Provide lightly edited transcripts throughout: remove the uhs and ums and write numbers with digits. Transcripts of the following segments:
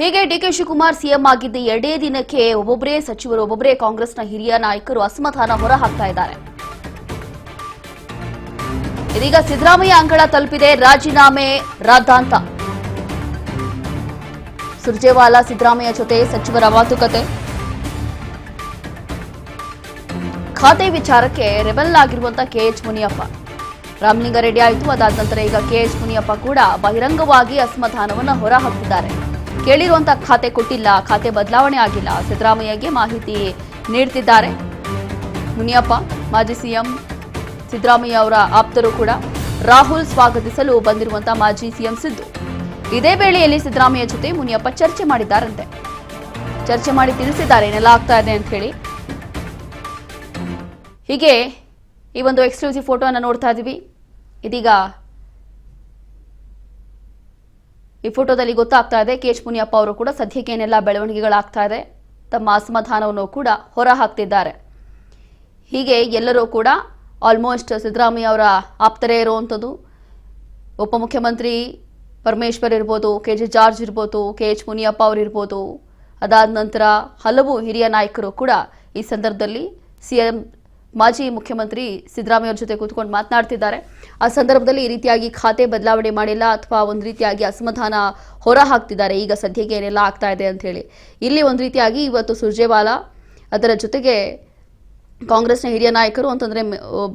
ಹೀಗೆ DK Shivakumar CM ಆಗಿದ್ದ 2 ದಿನಕ್ಕೆ ಒಬ್ಬೊಬ್ಬರೇ ಸಚಿವರು ಒಬ್ಬೊಬ್ಬರೇ ಕಾಂಗ್ರೆಸ್ನ ಹಿರಿಯ ನಾಯಕರು ಅಸಮಾಧಾನ ಹೊರಹಾಕ್ತಾ ಇದ್ದಾರೆ. ಇದೀಗ ಸಿದ್ದರಾಮಯ್ಯ ಅಂಗಳ ತಲುಪಿದೆ ರಾಜೀನಾಮೆ ರಾದ್ದಾಂತ. ಸುರ್ಜೇವಾಲಾ ಸಿದ್ದರಾಮಯ್ಯ ಜೊತೆ ಸಚಿವರ ಮಾತುಕತೆ. ಖಾತೆ ವಿಚಾರಕ್ಕೆ ರೆಬೆಲ್ ಆಗಿರುವಂತಹ ಕೆಎಚ್ ಮುನಿಯಪ್ಪ, ರಾಮಲಿಂಗಾರೆಡ್ಡಿ ಆಯಿತು. ಅದಾದ ನಂತರ ಈಗ ಕೆಎಚ್ ಮುನಿಯಪ್ಪ ಕೂಡ ಬಹಿರಂಗವಾಗಿ ಅಸಮಾಧಾನವನ್ನು ಹೊರಹಾಕಿದ್ದಾರೆ. ಕೇಳಿರುವಂತಹ ಖಾತೆ ಕೊಟ್ಟಿಲ್ಲ, ಖಾತೆ ಬದಲಾವಣೆ ಆಗಿಲ್ಲ, ಸಿದ್ದರಾಮಯ್ಯಗೆ ಮಾಹಿತಿ ನೀಡುತ್ತಿದ್ದಾರೆ. ಮುನಿಯಪ್ಪ ಮಾಜಿ ಸಿಎಂ ಸಿದ್ದರಾಮಯ್ಯ ಅವರ ಆಪ್ತರು ಕೂಡ ರಾಹುಲ್ ಸ್ವಾಗತಿಸಲು ಬಂದಿರುವಂತಹ ಮಾಜಿ ಸಿಎಂ ಸಿದ್ದು. ಇದೇ ವೇಳೆಯಲ್ಲಿ ಸಿದ್ದರಾಮಯ್ಯ ಜೊತೆ ಮುನಿಯಪ್ಪ ಚರ್ಚೆ ಮಾಡಿದ್ದಾರಂತೆ. ಚರ್ಚೆ ಮಾಡಿ ತಿಳಿಸಿದ್ದಾರೆ ಏನೆಲ್ಲ ಆಗ್ತಾ ಇದೆ ಅಂತ ಹೇಳಿ. ಹೀಗೆ ಈ ಒಂದು ಎಕ್ಸ್ಕ್ಲೂಸಿವ್ ಫೋಟೋವನ್ನು ನೋಡ್ತಾ ಇದ್ದೀವಿ. ಇದೀಗ ಈ ಫೋಟೋದಲ್ಲಿ ಗೊತ್ತಾಗ್ತಾ ಇದೆ ಕೆಎಚ್ ಮುನಿಯಪ್ಪ ಅವರು ಕೂಡ ಸದ್ಯಕ್ಕೆ ಏನೆಲ್ಲ ಬೆಳವಣಿಗೆಗಳಾಗ್ತಾ ಇದೆ, ತಮ್ಮ ಅಸಮಾಧಾನವನ್ನು ಕೂಡ ಹೊರ ಹಾಕ್ತಿದ್ದಾರೆ. ಹೀಗೆ ಎಲ್ಲರೂ ಕೂಡ ಆಲ್ಮೋಸ್ಟ್ ಸಿದ್ದರಾಮಯ್ಯ ಅವರ ಆಪ್ತರೇ ಇರುವಂಥದ್ದು. ಉಪಮುಖ್ಯಮಂತ್ರಿ ಪರಮೇಶ್ವರ್ ಇರ್ಬೋದು, ಕೆಜೆ ಜಾರ್ಜ್ ಇರ್ಬೋದು, ಕೆಎಚ್ ಮುನಿಯಪ್ಪ ಅವರು ಇರ್ಬೋದು. ಅದಾದ ನಂತರ ಹಲವು ಹಿರಿಯ ನಾಯಕರು ಕೂಡ ಈ ಸಂದರ್ಭದಲ್ಲಿ ಸಿಎಂ ಮಾಜಿ ಮುಖ್ಯಮಂತ್ರಿ ಸಿದ್ದರಾಮಯ್ಯ ಅವರ ಜೊತೆ ಕೂತ್ಕೊಂಡು ಮಾತನಾಡ್ತಿದ್ದಾರೆ. ಆ ಸಂದರ್ಭದಲ್ಲಿ ಈ ರೀತಿಯಾಗಿ ಖಾತೆ ಬದಲಾವಣೆ ಮಾಡಿಲ್ಲ ಅಥವಾ ಒಂದು ರೀತಿಯಾಗಿ ಅಸಮಾಧಾನ ಹೊರ ಹಾಕ್ತಿದ್ದಾರೆ. ಈಗ ಸದ್ಯಕ್ಕೆ ಏನೆಲ್ಲ ಆಗ್ತಾ ಇದೆ ಅಂತ ಹೇಳಿ ಇಲ್ಲಿ ಒಂದು ರೀತಿಯಾಗಿ ಇವತ್ತು ಸುರ್ಜೇವಾಲಾ, ಅದರ ಜೊತೆಗೆ ಕಾಂಗ್ರೆಸ್ನ ಹಿರಿಯ ನಾಯಕರು ಅಂತಂದ್ರೆ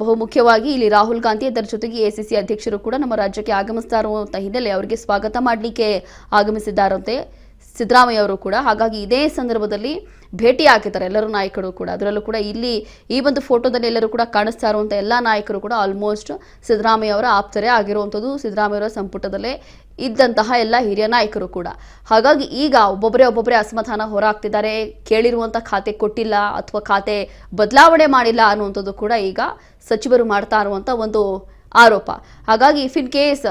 ಬಹುಮುಖ್ಯವಾಗಿ ಇಲ್ಲಿ ರಾಹುಲ್ ಗಾಂಧಿ, ಅದರ ಜೊತೆಗೆ ಎಸಿಸಿ ಅಧ್ಯಕ್ಷರು ಕೂಡ ನಮ್ಮ ರಾಜ್ಯಕ್ಕೆ ಆಗಮಿಸ್ತಾ ಇರುವಂತ ಹಿನ್ನೆಲೆ ಅವರಿಗೆ ಸ್ವಾಗತ ಮಾಡಲಿಕ್ಕೆ ಆಗಮಿಸಿದ್ದಾರಂತೆ ಸಿದ್ದರಾಮಯ್ಯ ಅವರು ಕೂಡ. ಹಾಗಾಗಿ ಇದೇ ಸಂದರ್ಭದಲ್ಲಿ ಭೇಟಿ ಹಾಕಿದ್ದಾರೆ ಎಲ್ಲರೂ ನಾಯಕರು ಕೂಡ. ಅದರಲ್ಲೂ ಕೂಡ ಇಲ್ಲಿ ಈ ಒಂದು ಫೋಟೋದಲ್ಲಿ ಎಲ್ಲರೂ ಕೂಡ ಕಾಣಿಸ್ತಾ ಇರುವಂಥ ಎಲ್ಲ ನಾಯಕರು ಕೂಡ ಆಲ್ಮೋಸ್ಟ್ ಸಿದ್ದರಾಮಯ್ಯ ಅವರ ಆಪ್ತರೇ ಆಗಿರುವಂಥದ್ದು, ಸಿದ್ದರಾಮಯ್ಯ ಅವರ ಸಂಪುಟದಲ್ಲೇ ಇದ್ದಂತಹ ಎಲ್ಲ ಹಿರಿಯ ನಾಯಕರು ಕೂಡ. ಹಾಗಾಗಿ ಈಗ ಒಬ್ಬೊಬ್ಬರೇ ಅಸಮಾಧಾನ ಹೊರಹಾಕ್ತಿದ್ದಾರೆ. ಕೇಳಿರುವಂಥ ಖಾತೆ ಕೊಟ್ಟಿಲ್ಲ ಅಥವಾ ಖಾತೆ ಬದಲಾವಣೆ ಮಾಡಿಲ್ಲ ಅನ್ನುವಂಥದ್ದು ಕೂಡ ಈಗ ಸಚಿವರು ಮಾಡ್ತಾ ಇರುವಂಥ ಒಂದು ಆರೋಪ. ಹಾಗಾಗಿ ಇಫ್ ಇನ್ ಕೇಸ್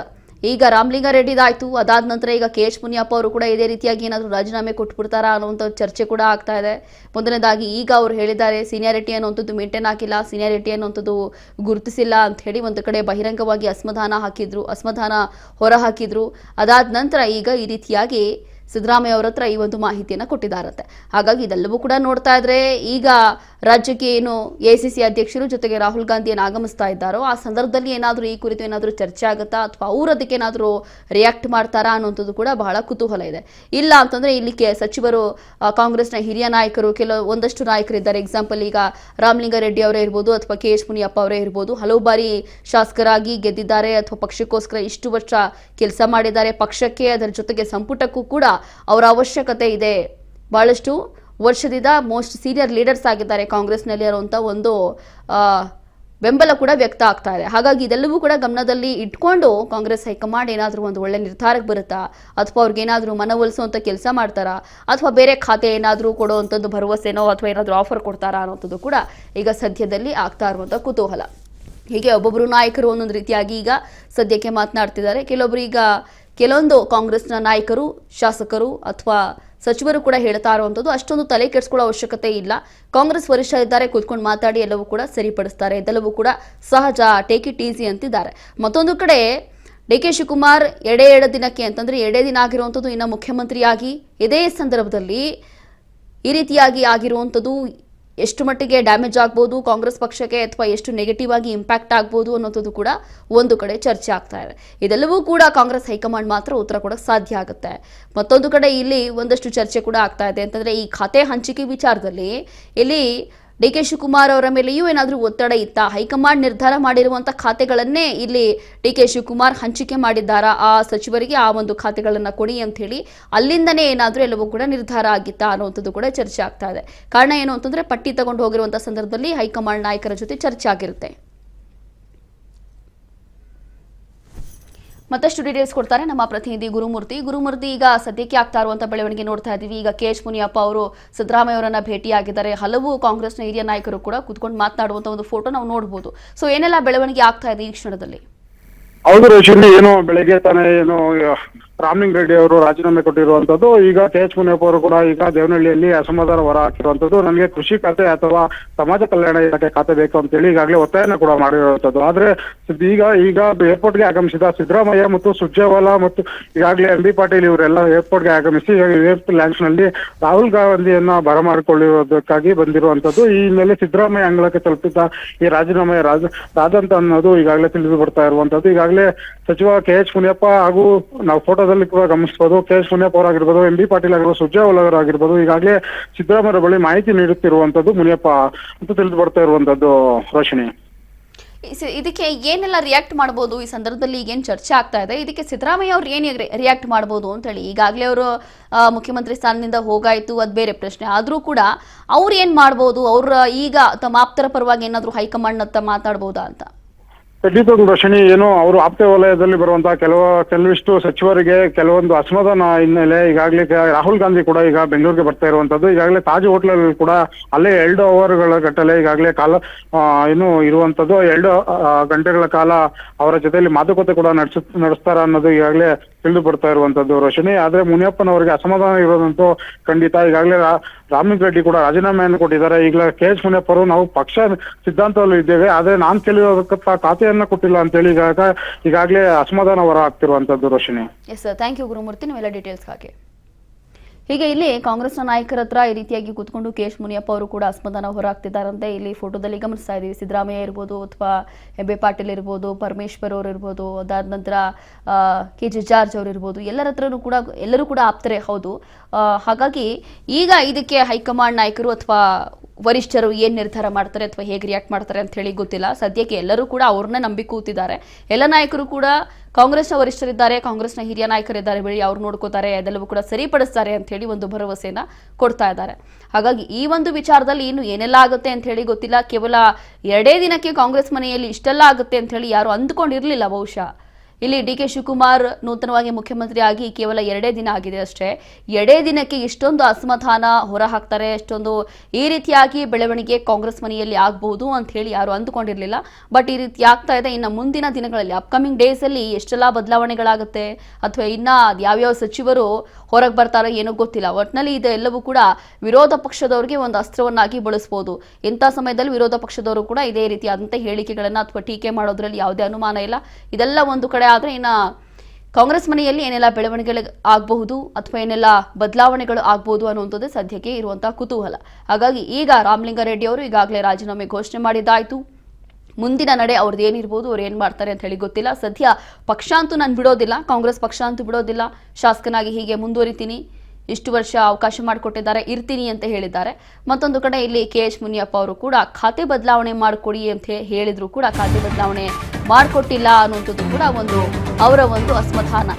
ಈಗ ರಾಮಲಿಂಗಾರೆಡ್ಡಿದಾಯ್ತು, ಅದಾದ ನಂತರ ಈಗ ಕೆಎಚ್ ಮುನಿಯಪ್ಪ ಅವರು ಕೂಡ ಇದೇ ರೀತಿಯಾಗಿ ಏನಾದರೂ ರಾಜೀನಾಮೆ ಕೊಟ್ಬಿಡ್ತಾರಾ ಅನ್ನುವಂಥ ಚರ್ಚೆ ಕೂಡ ಆಗ್ತಾ ಇದೆ. ಮೊದಲನೇದಾಗಿ ಈಗ ಅವರು ಹೇಳಿದ್ದಾರೆ ಸೀನಿಯಾರಿಟಿ ಅನ್ನುವಂಥದ್ದು ಮೇಂಟೈನ್ ಆಗಿಲ್ಲ, ಸೀನಿಯಾರಿಟಿ ಅನ್ನುವಂಥದ್ದು ಗುರುತಿಸಿಲ್ಲ ಅಂತ ಹೇಳಿ ಒಂದು ಕಡೆ ಬಹಿರಂಗವಾಗಿ ಅಸಮಾಧಾನ ಹೊರ ಹಾಕಿದ್ರು. ಅದಾದ ನಂತರ ಈಗ ಈ ರೀತಿಯಾಗಿ ಸಿದ್ದರಾಮಯ್ಯ ಅವರ ಹತ್ರ ಈ ಒಂದು ಮಾಹಿತಿಯನ್ನು ಕೊಟ್ಟಿದ್ದಾರಂತೆ. ಹಾಗಾಗಿ ಇದೆಲ್ಲವೂ ಕೂಡ ನೋಡ್ತಾ ಇದ್ರೆ ಈಗ ರಾಜ್ಯಕ್ಕೆ ಏನು ಎಸಿಸಿ ಅಧ್ಯಕ್ಷರು ಜೊತೆಗೆ ರಾಹುಲ್ ಗಾಂಧಿ ಏನು ಆಗಮಿಸ್ತಾ ಇದ್ದಾರೋ ಆ ಸಂದರ್ಭದಲ್ಲಿ ಏನಾದರೂ ಈ ಕುರಿತು ಏನಾದರೂ ಚರ್ಚೆ ಆಗುತ್ತಾ ಅಥವಾ ಅವರು ಅದಕ್ಕೆ ಏನಾದರೂ ರಿಯಾಕ್ಟ್ ಮಾಡ್ತಾರಾ ಅನ್ನುವಂಥದ್ದು ಕೂಡ ಬಹಳ ಕುತೂಹಲ ಇದೆ. ಇಲ್ಲ ಅಂತಂದ್ರೆ ಇಲ್ಲಿ ಸಚಿವರು ಕಾಂಗ್ರೆಸ್ನ ಹಿರಿಯ ನಾಯಕರು ಒಂದಷ್ಟು ನಾಯಕರಿದ್ದಾರೆ. ಎಕ್ಸಾಂಪಲ್ ಈಗ ರಾಮಲಿಂಗಾರೆಡ್ಡಿ ಅವರೇ ಇರ್ಬೋದು ಅಥವಾ ಕೆಎಚ್ ಮುನಿಯಪ್ಪ ಅವರೇ ಇರ್ಬೋದು, ಹಲವು ಬಾರಿ ಶಾಸಕರಾಗಿ ಗೆದ್ದಿದ್ದಾರೆ ಅಥವಾ ಪಕ್ಷಕ್ಕೋಸ್ಕರ ಇಷ್ಟು ವರ್ಷ ಕೆಲಸ ಮಾಡಿದ್ದಾರೆ. ಪಕ್ಷಕ್ಕೆ ಅದರ ಜೊತೆಗೆ ಸಂಪುಟಕ್ಕೂ ಕೂಡ ಅವರ ಅವಶ್ಯಕತೆ ಇದೆ. ಬಹಳಷ್ಟು ವರ್ಷದಿಂದ ಮೋಸ್ಟ್ ಸೀನಿಯರ್ ಲೀಡರ್ಸ್ ಆಗಿದ್ದಾರೆ ಕಾಂಗ್ರೆಸ್ನಲ್ಲಿ ಅನ್ನುವಂಥ ಒಂದು ಬೆಂಬಲ ಕೂಡ ವ್ಯಕ್ತ ಆಗ್ತಾ ಇದೆ. ಹಾಗಾಗಿ ಇದೆಲ್ಲವೂ ಕೂಡ ಗಮನದಲ್ಲಿ ಇಟ್ಕೊಂಡು ಕಾಂಗ್ರೆಸ್ ಹೈಕಮಾಂಡ್ ಏನಾದರೂ ಒಂದು ಒಳ್ಳೆ ನಿರ್ಧಾರಕ್ಕೆ ಬರುತ್ತಾ ಅಥವಾ ಅವ್ರಿಗೇನಾದರೂ ಮನವೊಲಿಸುವಂಥ ಕೆಲಸ ಮಾಡ್ತಾರಾ ಅಥವಾ ಬೇರೆ ಖಾತೆ ಏನಾದರೂ ಕೊಡುವಂಥದ್ದು ಭರವಸೆನೋ ಅಥವಾ ಏನಾದರೂ ಆಫರ್ ಕೊಡ್ತಾರಾ ಅನ್ನೋಂಥದ್ದು ಕೂಡ ಈಗ ಸದ್ಯದಲ್ಲಿ ಆಗ್ತಾ ಇರುವಂಥ ಕುತೂಹಲ. ಹೀಗೆ ಒಬ್ಬೊಬ್ಬರು ನಾಯಕರು ಒಂದೊಂದು ರೀತಿಯಾಗಿ ಈಗ ಸದ್ಯಕ್ಕೆ ಮಾತನಾಡ್ತಿದ್ದಾರೆ. ಕೆಲವೊಂದು ಕಾಂಗ್ರೆಸ್ನ ನಾಯಕರು, ಶಾಸಕರು ಅಥವಾ ಸಚಿವರು ಕೂಡ ಹೇಳ್ತಾ ಇರುವಂಥದ್ದು ಅಷ್ಟೊಂದು ತಲೆ ಕೆಡಿಸ್ಕೊಳ್ಳೋ ಅವಶ್ಯಕತೆ ಇಲ್ಲ, ಕಾಂಗ್ರೆಸ್ ವರಿಷ್ಠ ಇದ್ದಾರೆ, ಕೂತ್ಕೊಂಡು ಮಾತಾಡಿ ಎಲ್ಲವೂ ಕೂಡ ಸರಿಪಡಿಸ್ತಾರೆ, ಇದೆಲ್ಲವೂ ಕೂಡ ಸಹಜ, ಟೇಕ್ ಇಟ್ ಈಸಿ ಅಂತಿದ್ದಾರೆ. ಮತ್ತೊಂದು ಕಡೆ ಡಿಕೆ ಶಿವಕುಮಾರ್ 2 ದಿನಕ್ಕೆ ಅಂತಂದ್ರೆ 2 ದಿನ ಆಗಿರುವಂಥದ್ದು, ಇನ್ನು ಮುಖ್ಯಮಂತ್ರಿಯಾಗಿ ಇದೇ ಸಂದರ್ಭದಲ್ಲಿ ಈ ರೀತಿಯಾಗಿ ಆಗಿರುವಂಥದ್ದು ಎಷ್ಟು ಮಟ್ಟಿಗೆ ಡ್ಯಾಮೇಜ್ ಆಗ್ಬೋದು ಕಾಂಗ್ರೆಸ್ ಪಕ್ಷಕ್ಕೆ ಅಥವಾ ಎಷ್ಟು ನೆಗೆಟಿವ್ ಆಗಿ ಇಂಪ್ಯಾಕ್ಟ್ ಆಗ್ಬೋದು ಅನ್ನೋದು ಕೂಡ ಒಂದು ಕಡೆ ಚರ್ಚೆ ಆಗ್ತಾ ಇದೆ. ಇದೆಲ್ಲವೂ ಕೂಡ ಕಾಂಗ್ರೆಸ್ ಹೈಕಮಾಂಡ್ ಮಾತ್ರ ಉತ್ತರ ಕೊಡೋಕೆ ಸಾಧ್ಯ ಆಗುತ್ತೆ. ಮತ್ತೊಂದು ಕಡೆ ಇಲ್ಲಿ ಒಂದಷ್ಟು ಚರ್ಚೆ ಕೂಡ ಆಗ್ತಾ ಇದೆ ಅಂತಂದ್ರೆ ಈ ಖಾತೆ ಹಂಚಿಕೆ ವಿಚಾರದಲ್ಲಿ ಇಲ್ಲಿ ಡಿಕೆ ಶಿವಕುಮಾರ್ ಅವರ ಮೇಲೆಯೂ ಏನಾದರೂ ಒತ್ತಡ ಇತ್ತಾ? ಹೈಕಮಾಂಡ್ ನಿರ್ಧಾರ ಮಾಡಿರುವಂಥ ಖಾತೆಗಳನ್ನೇ ಇಲ್ಲಿ ಡಿಕೆ ಶಿವಕುಮಾರ್ ಹಂಚಿಕೆ ಮಾಡಿದ್ದಾರಾ? ಆ ಸಚಿವರಿಗೆ ಆ ಒಂದು ಖಾತೆಗಳನ್ನು ಕೊಡಿ ಅಂತ ಹೇಳಿ ಅಲ್ಲಿಂದನೇ ಏನಾದರೂ ಎಲ್ಲವೂ ಕೂಡ ನಿರ್ಧಾರ ಆಗಿತ್ತಾ ಅನ್ನುವಂಥದ್ದು ಕೂಡ ಚರ್ಚೆ ಆಗ್ತಾ ಇದೆ. ಕಾರಣ ಏನು ಅಂತಂದ್ರೆ ಪಟ್ಟಿ ತಗೊಂಡು ಹೋಗಿರುವಂಥ ಸಂದರ್ಭದಲ್ಲಿ ಹೈಕಮಾಂಡ್ ನಾಯಕರ ಜೊತೆ ಚರ್ಚೆ ಆಗಿರುತ್ತೆ. ಮತ್ತಷ್ಟು ಡೀಟೇಲ್ಸ್ ಕೊಡ್ತಾರೆ ನಮ್ಮ ಪ್ರತಿನಿಧಿ ಗುರುಮೂರ್ತಿ. ಈಗ ಸದ್ಯಕ್ಕೆ ಆಗ್ತಾ ಇರುವಂತಹ ಬೆಳವಣಿಗೆ ನೋಡ್ತಾ ಇದ್ದೀವಿ. ಈಗ ಕೆಎಚ್ ಮುನಿಯಪ್ಪ ಅವರು ಸಿದ್ದರಾಮಯ್ಯ ಅವರನ್ನ ಭೇಟಿಯಾಗಿದ್ದಾರೆ. ಹಲವು ಕಾಂಗ್ರೆಸ್ನ ಹಿರಿಯ ನಾಯಕರು ಕೂಡ ಕೂತ್ಕೊಂಡು ಮಾತನಾಡುವಂತ ಒಂದು ಫೋಟೋ ನಾವು ನೋಡಬಹುದು. ಸೊ ಏನೆಲ್ಲ ಬೆಳವಣಿಗೆ ಆಗ್ತಾ ಇದೆ ಈ ಕ್ಷಣದಲ್ಲಿ? ಹೌದು ರೋಶಿನಿ, ಏನು ಬೆಳಗ್ಗೆ ತಾನೇ ಏನು ರಾಮಲಿಂಗ ರೆಡ್ಡಿ ಅವರು ರಾಜೀನಾಮೆ ಕೊಟ್ಟಿರುವಂತದ್ದು. ಈಗ KH ಮುನಿಯಪ್ಪ ಅವರು ಕೂಡ ಈಗ ದೇವನಹಳ್ಳಿಯಲ್ಲಿ ಅಸಮಾಧಾನ ಹೊರ ಹಾಕಿರುವಂತದ್ದು. ನನಗೆ ಕೃಷಿ ಖಾತೆ ಅಥವಾ ಸಮಾಜ ಕಲ್ಯಾಣ ಇಲಾಖೆ ಖಾತೆ ಬೇಕು ಅಂತೇಳಿ ಈಗಾಗಲೇ ಒತ್ತಾಯನ ಕೂಡ ಮಾಡಿರುವಂತದ್ದು. ಆದ್ರೆ ಈಗ ಏರ್ಪೋರ್ಟ್ಗೆ ಆಗಮಿಸಿದ ಸಿದ್ದರಾಮಯ್ಯ ಮತ್ತು ಸುರ್ಜೇವಾಲಾ ಮತ್ತು ಈಗಾಗಲೇ MB ಪಾಟೀಲ್ ಇವರೆಲ್ಲ ಏರ್ಪೋರ್ಟ್ಗೆ ಆಗಮಿಸಿ ಏರ್ಪೋರ್ಟ್ ಲಾಂಚ್ ನಲ್ಲಿ ರಾಹುಲ್ ಗಾಂಧಿಯನ್ನ ಬರಮಾಡಿಕೊಳ್ಳಿರುವುದಕ್ಕಾಗಿ ಬಂದಿರುವಂತದ್ದು. ಈ ಹಿನ್ನೆಲೆ ಸಿದ್ದರಾಮಯ್ಯ ಅಂಗಳಕ್ಕೆ ತಲುಪಿದ್ದ ಈ ರಾಜೀನಾಮೆ ರಾದಂತ ಅನ್ನೋದು ಈಗಾಗಲೇ ತಿಳಿದು ಬರ್ತಾ ಇರುವಂತದ್ದು. ಈಗಾಗಲೇ ಸಚಿವ KH ಮುನಿಯಪ್ಪ ಹಾಗೂ ನಾವು ಫೋಟೋದಲ್ಲಿ ಕೂಡ ಗಮನಿಸಬಹುದು, KH ಮುನಿಯಪ್ಪ ಅವರಾಗಿರ್ಬೋದು, MB ಪಾಟೀಲ್ ಆಗಿರ್ಬೋದು, ಸುರ್ಜೇವಾಲಾ ಅವರಾಗಿರ್ಬೋದು ಈಗಾಗಲೇ ಸಿದ್ದರಾಮಯ್ಯ ಬಳಿ ಮಾಹಿತಿ ನೀಡುತ್ತಿರುವಂತದ್ದು ಮುನಿಯಪ್ಪ ಅಂತ ತಿಳಿದು ಬರ್ತಾ ಇರುವಂತದ್ದು. ರೋಶಿನಿ, ಇದಕ್ಕೆ ಏನೆಲ್ಲ ರಿಯಾಕ್ಟ್ ಮಾಡ್ಬೋದು ಈ ಸಂದರ್ಭದಲ್ಲಿ? ಈಗೇನು ಚರ್ಚೆ ಆಗ್ತಾ ಇದೆ, ಇದಕ್ಕೆ ಸಿದ್ದರಾಮಯ್ಯ ಅವ್ರು ಏನು ರಿಯಾಕ್ಟ್ ಮಾಡ್ಬೋದು ಅಂತ ಹೇಳಿ? ಈಗಾಗಲೇ ಅವರು ಮುಖ್ಯಮಂತ್ರಿ ಸ್ಥಾನದಿಂದ ಹೋಗಾಯ್ತು, ಅದು ಬೇರೆ ಪ್ರಶ್ನೆ. ಆದರೂ ಕೂಡ ಅವ್ರು ಏನು ಮಾಡ್ಬೋದು? ಅವ್ರ ಈಗ ತಮ್ಮ ಆಪ್ತರ ಪರವಾಗಿ ಏನಾದರೂ ಹೈಕಮಾಂಡ್ ಹತ್ತ ಮಾತಾಡ್ಬೋದಾ ಅಂತ? ಖಂಡಿತ ರೋಶಿನಿ, ಏನು ಅವರು ಆಪ್ತ ವಲಯದಲ್ಲಿ ಬರುವಂತಹ ಕೆಲವಿಷ್ಟು ಸಚಿವರಿಗೆ ಕೆಲವೊಂದು ಅಸಮಾಧಾನ ಹಿನ್ನೆಲೆ ಈಗಾಗಲೇ ರಾಹುಲ್ ಗಾಂಧಿ ಕೂಡ ಈಗ ಬೆಂಗಳೂರಿಗೆ ಬರ್ತಾ ಇರುವಂತದ್ದು. ಈಗಾಗಲೇ ತಾಜ್ ಹೋಟ್ಲಲ್ಲಿ ಕೂಡ ಅಲ್ಲೇ 2 ಅವರ್ಗಳ ಗಟ್ಟಲೆ ಈಗಾಗಲೇ ಏನು ಇರುವಂತದ್ದು. 2 ಗಂಟೆಗಳ ಕಾಲ ಅವರ ಜೊತೆಯಲ್ಲಿ ಮಾತುಕತೆ ಕೂಡ ನಡೆಸ್ತಾರ ಅನ್ನೋದು ಈಗಾಗಲೇ ತಿಳಿದು ಬರ್ತಾ ಇರುವಂತದ್ದು ರೋಶಿನಿ. ಆದ್ರೆ ಮುನಿಯಪ್ಪನವರಿಗೆ ಅಸಮಾಧಾನ ಇರೋದಂತೂ ಖಂಡಿತ. ಈಗಾಗಲೇ ರಾಮಲಿಂಗ ರೆಡ್ಡಿ ಕೂಡ ರಾಜೀನಾಮೆಯನ್ನು ಕೊಟ್ಟಿದ್ದಾರೆ. ಈಗ KH ಮುನಿಯಪ್ಪ ಅವರು ನಾವು ಪಕ್ಷ ಸಿದ್ಧಾಂತದಲ್ಲೂ ಇದ್ದೇವೆ, ಆದ್ರೆ ನಾನು ಕೇಳಿರೋದಕ್ಕ ಖಾತೆಯನ್ನ ಕೊಟ್ಟಿಲ್ಲ ಅಂತೇಳಿ ಈಗಾಗಲೇ ಅಸಮಾಧಾನ ಹೊರ ಆಗ್ತಿರುವಂತದ್ದು Roshini. Yes sir, thank you Gurumurthy, ನೀವೆಲ್ಲ ಡೀಟೇಲ್ಸ್ ಹಾಕಿ. ಹೀಗೆ ಇಲ್ಲಿ ಕಾಂಗ್ರೆಸ್ನ ನಾಯಕರ ಹತ್ರ ಈ ರೀತಿಯಾಗಿ ಕೂತ್ಕೊಂಡು KH ಮುನಿಯಪ್ಪ ಅವರು ಕೂಡ ಅಸಮಾಧಾನ ಹೊರಹಾಗ್ತಿದ್ದಾರಂತೆ. ಇಲ್ಲಿ ಫೋಟೋದಲ್ಲಿ ಗಮನಿಸ್ತಾ ಇದ್ದೀವಿ, ಸಿದ್ದರಾಮಯ್ಯ ಇರ್ಬೋದು ಅಥವಾ MB ಪಾಟೀಲ್ ಇರ್ಬೋದು, ಪರಮೇಶ್ವರ್ ಅವರು ಇರ್ಬೋದು, ಅದಾದ ನಂತರ KG ಜಾರ್ಜ್ ಅವರು ಇರ್ಬೋದು, ಎಲ್ಲರೂ ಕೂಡ ಆಪ್ತರೆ ಹೌದು. ಹಾಗಾಗಿ ಈಗ ಇದಕ್ಕೆ ಹೈಕಮಾಂಡ್ ನಾಯಕರು ಅಥವಾ ವರಿಷ್ಠರು ಏನು ನಿರ್ಧಾರ ಮಾಡ್ತಾರೆ ಅಥವಾ ಹೇಗೆ ರಿಯಾಕ್ಟ್ ಮಾಡ್ತಾರೆ ಅಂತ ಹೇಳಿ ಗೊತ್ತಿಲ್ಲ. ಸದ್ಯಕ್ಕೆ ಎಲ್ಲರೂ ಕೂಡ ಅವ್ರನ್ನ ನಂಬಿ ಕೂತಿದ್ದಾರೆ. ಎಲ್ಲ ನಾಯಕರು ಕೂಡ ಕಾಂಗ್ರೆಸ್ನ ವರಿಷ್ಠರಿದ್ದಾರೆ, ಕಾಂಗ್ರೆಸ್ನ ಹಿರಿಯ ನಾಯಕರಿದ್ದಾರೆ, ಬಳಿ ಅವ್ರು ನೋಡ್ಕೋತಾರೆ, ಅದೆಲ್ಲವೂ ಕೂಡ ಸರಿಪಡಿಸ್ತಾರೆ ಅಂತ ಹೇಳಿ ಒಂದು ಭರವಸೆನ ಕೊಡ್ತಾ ಇದ್ದಾರೆ. ಹಾಗಾಗಿ ಈ ಒಂದು ವಿಚಾರದಲ್ಲಿ ಇನ್ನು ಏನೆಲ್ಲ ಆಗುತ್ತೆ ಅಂತ ಹೇಳಿ ಗೊತ್ತಿಲ್ಲ. ಕೇವಲ 2 ದಿನಕ್ಕೆ ಕಾಂಗ್ರೆಸ್ ಮನೆಯಲ್ಲಿ ಇಷ್ಟೆಲ್ಲ ಆಗುತ್ತೆ ಅಂತ ಹೇಳಿ ಯಾರು ಅಂದ್ಕೊಂಡಿರ್ಲಿಲ್ಲ ಬಹುಶಃ. ಇಲ್ಲಿ DK ಶಿವಕುಮಾರ್ ನೂತನವಾಗಿ ಮುಖ್ಯಮಂತ್ರಿ ಆಗಿ ಕೇವಲ 2 ದಿನ ಆಗಿದೆ ಅಷ್ಟೇ. 2 ದಿನಕ್ಕೆ ಇಷ್ಟೊಂದು ಅಸಮಾಧಾನ ಹೊರ ಹಾಕ್ತಾರೆ, ಎಷ್ಟೊಂದು ಈ ರೀತಿಯಾಗಿ ಬೆಳವಣಿಗೆ ಕಾಂಗ್ರೆಸ್ ಮನೆಯಲ್ಲಿ ಆಗಬಹುದು ಅಂತ ಹೇಳಿ ಯಾರು ಅಂದುಕೊಂಡಿರಲಿಲ್ಲ. ಬಟ್ ಈ ರೀತಿ ಆಗ್ತಾ ಇದೆ. ಇನ್ನು ಮುಂದಿನ ದಿನಗಳಲ್ಲಿ ಅಪ್ಕಮಿಂಗ್ ಡೇಸ್ ಅಲ್ಲಿ ಎಷ್ಟೆಲ್ಲ ಬದಲಾವಣೆಗಳಾಗುತ್ತೆ ಅಥವಾ ಇನ್ನ ಯಾವ್ಯಾವ ಸಚಿವರು ಹೊರಗೆ ಬರ್ತಾರೋ ಏನೋ ಗೊತ್ತಿಲ್ಲ. ಒಟ್ಟಿನಲ್ಲಿ ಇದೆಲ್ಲವೂ ಕೂಡ ವಿರೋಧ ಪಕ್ಷದವರಿಗೆ ಒಂದು ಅಸ್ತ್ರವನ್ನಾಗಿ ಬಳಸಬಹುದು. ಇಂಥ ಸಮಯದಲ್ಲಿ ವಿರೋಧ ಪಕ್ಷದವರು ಕೂಡ ಇದೇ ರೀತಿಯಾದಂಥ ಹೇಳಿಕೆಗಳನ್ನ ಅಥವಾ ಟೀಕೆ ಮಾಡೋದ್ರಲ್ಲಿ ಯಾವುದೇ ಅನುಮಾನ ಇಲ್ಲ. ಇದೆಲ್ಲ ಒಂದು ಕಡೆ ಆದ್ರೆ ಇನ್ನ ಕಾಂಗ್ರೆಸ್ ಮನೆಯಲ್ಲಿ ಏನೆಲ್ಲ ಬೆಳವಣಿಗೆಗಳು ಆಗಬಹುದು ಅಥವಾ ಏನೆಲ್ಲ ಬದಲಾವಣೆಗಳು ಆಗಬಹುದು ಅನ್ನುವಂಥದ್ದು ಸದ್ಯಕ್ಕೆ ಇರುವಂತಹ ಕುತೂಹಲ. ಹಾಗಾಗಿ ಈಗ ರಾಮಲಿಂಗ ರೆಡ್ಡಿ ಅವರು ಈಗಾಗಲೇ ರಾಜೀನಾಮೆ ಘೋಷಣೆ ಮಾಡಿದ್ದಾಯ್ತು. ಮುಂದಿನ ನಡೆ ಅವ್ರದ್ದು ಏನಿರ್ಬೋದು, ಅವ್ರು ಏನು ಮಾಡ್ತಾರೆ ಅಂತ ಹೇಳಿ ಗೊತ್ತಿಲ್ಲ. ಸದ್ಯ ಪಕ್ಷ ಅಂತೂ ನಾನು ಬಿಡೋದಿಲ್ಲ, ಕಾಂಗ್ರೆಸ್ ಪಕ್ಷ ಅಂತೂ ಬಿಡೋದಿಲ್ಲ, ಶಾಸಕನಾಗಿ ಹೀಗೆ ಮುಂದುವರಿತೀನಿ, ಇಷ್ಟು ವರ್ಷ ಅವಕಾಶ ಮಾಡಿಕೊಟ್ಟಿದ್ದಾರೆ, ಇರ್ತೀನಿ ಅಂತ ಹೇಳಿದ್ದಾರೆ. ಮತ್ತೊಂದು ಕಡೆ ಇಲ್ಲಿ KH ಮುನಿಯಪ್ಪ ಅವರು ಕೂಡ ಖಾತೆ ಬದಲಾವಣೆ ಮಾಡಿಕೊಡಿ ಅಂತ ಹೇಳಿದ್ರು ಕೂಡ ಖಾತೆ ಬದಲಾವಣೆ ಮಾಡಿಕೊಟ್ಟಿಲ್ಲ ಅನ್ನುವಂಥದ್ದು ಕೂಡ ಅವರ ಒಂದು ಅಸಮಾಧಾನ.